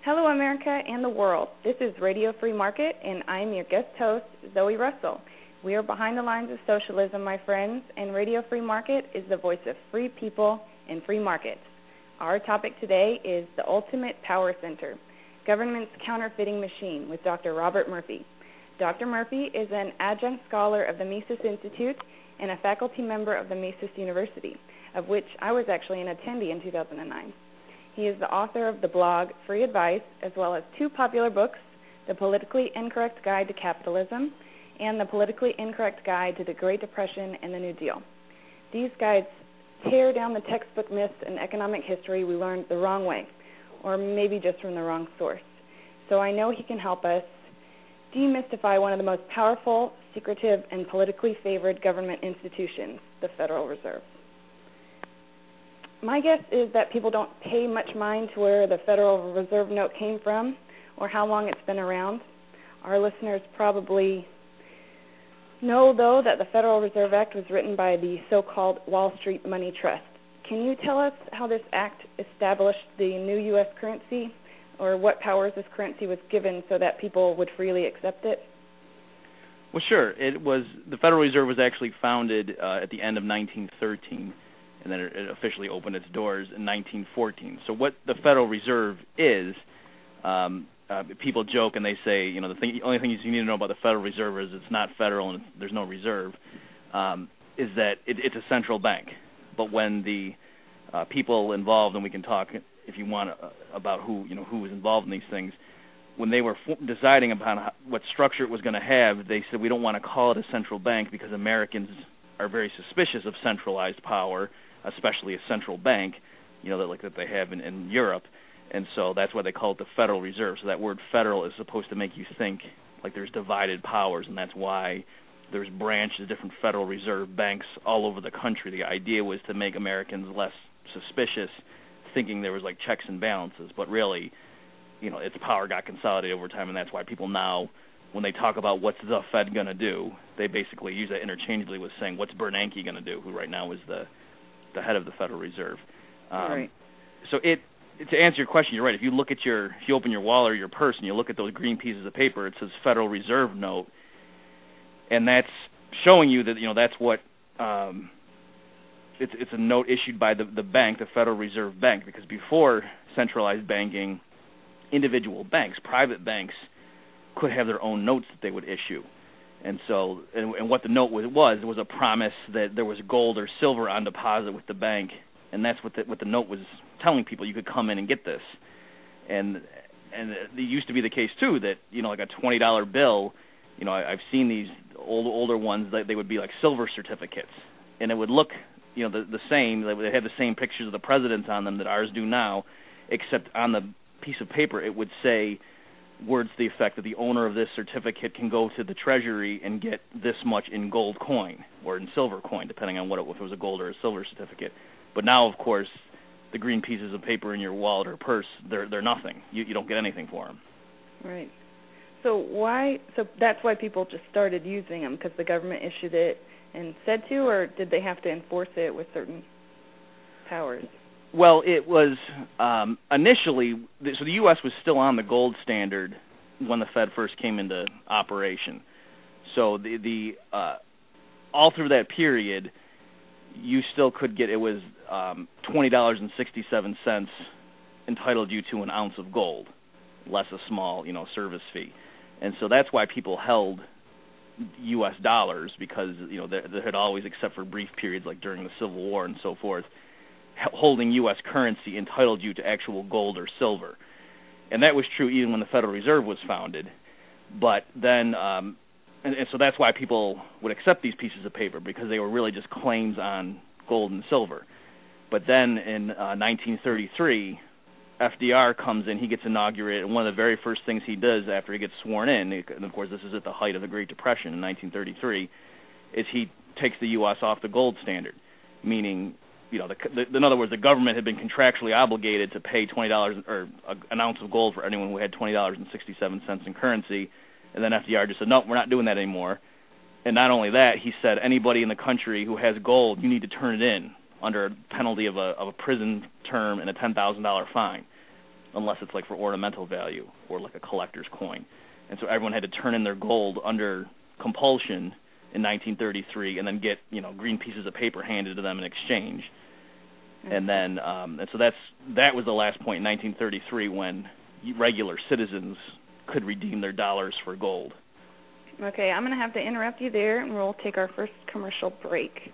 Hello, America and the world. This is Radio Free Market, and I'm your guest host, Zoe Russell. We are behind the lines of socialism, my friends, and Radio Free Market is the voice of free people and free markets. Our topic today is the ultimate power center, government's counterfeiting machine, with Dr. Robert Murphy. Dr. Murphy is an adjunct scholar of the Mises Institute and a faculty member of the Mises University, of which I was actually an attendee in 2009. He is the author of the blog Free Advice, as well as two popular books, The Politically Incorrect Guide to Capitalism and The Politically Incorrect Guide to the Great Depression and the New Deal. These guides tear down the textbook myths in economic history we learned the wrong way, or maybe just from the wrong source. So I know he can help us demystify one of the most powerful, secretive, and politically favored government institutions, the Federal Reserve. My guess is that people don't pay much mind to where the Federal Reserve note came from or how long it's been around. Our listeners probably know, though, that the Federal Reserve Act was written by the so-called Wall Street Money Trust. Can you tell us how this act established the new U.S. currency, or what powers this currency was given so that people would freely accept it? Well, sure. The Federal Reserve was actually founded at the end of 1913. And then it officially opened its doors in 1914. So what the Federal Reserve is, people joke and they say, the only thing you need to know about the Federal Reserve is it's not federal and there's no reserve, is that it's a central bank. But when the people involved, and we can talk if you want about who was involved in these things, when they were deciding upon what structure it was going to have, they said we don't want to call it a central bank because Americans are very suspicious of centralized power, especially a central bank, that they have in Europe. And so that's why they call it the Federal Reserve. So that word federal is supposed to make you think like there's divided powers, and that's why there's branches of different Federal Reserve banks all over the country. The idea was to make Americans less suspicious, thinking there was like checks and balances. But really, its power got consolidated over time, and that's why people now, when they talk about what's the Fed going to do, they basically use that interchangeably with saying, what's Bernanke going to do, who right now is the head of the Federal Reserve. Right. So to answer your question, you're right. If you open your wallet or your purse and you look at those green pieces of paper, it says Federal Reserve note, and that's showing you that that's what it's a note issued by the bank, the Federal Reserve Bank, because before centralized banking, individual banks, private banks, could have their own notes that they would issue. And so, and what the note was a promise that there was gold or silver on deposit with the bank, and that's what the note was telling people. You could come in and get this, and it used to be the case too that like a $20 bill, I've seen these older ones that they would be like silver certificates, and it would look the same. They had the same pictures of the presidents on them that ours do now, except on the piece of paper it would say words to the effect that the owner of this certificate can go to the Treasury and get this much in gold coin or in silver coin, depending on if it was a gold or a silver certificate. But now, of course, the green pieces of paper in your wallet or purse, they're nothing. You don't get anything for them. Right. So that's why people just started using them, because the government issued it and said to, or did they have to enforce it with certain powers? Well, it was initially, so the U.S. was still on the gold standard when the Fed first came into operation. So all through that period, you still could get, it was $20.67 entitled you to an ounce of gold, less a small, service fee. And so that's why people held U.S. dollars, because, there had always, except for brief periods like during the Civil War and so forth, holding U.S. currency entitled you to actual gold or silver. And that was true even when the Federal Reserve was founded. But then, and so that's why people would accept these pieces of paper, because they were really just claims on gold and silver. But then in 1933, FDR comes in, he gets inaugurated, and one of the very first things he does after he gets sworn in, and of course this is at the height of the Great Depression in 1933, is he takes the U.S. off the gold standard, meaning, in other words, the government had been contractually obligated to pay $20 or an ounce of gold for anyone who had $20.67 in currency, and then FDR just said, no, we're not doing that anymore. And not only that, he said, anybody in the country who has gold, you need to turn it in under a penalty of a prison term and a $10,000 fine. unless it's like for ornamental value or like a collector's coin. And so everyone had to turn in their gold under compulsion in 1933 and then get, green pieces of paper handed to them in exchange. And then, and so that was the last point in 1933 when regular citizens could redeem their dollars for gold. Okay, I'm going to have to interrupt you there, and we'll take our first commercial break.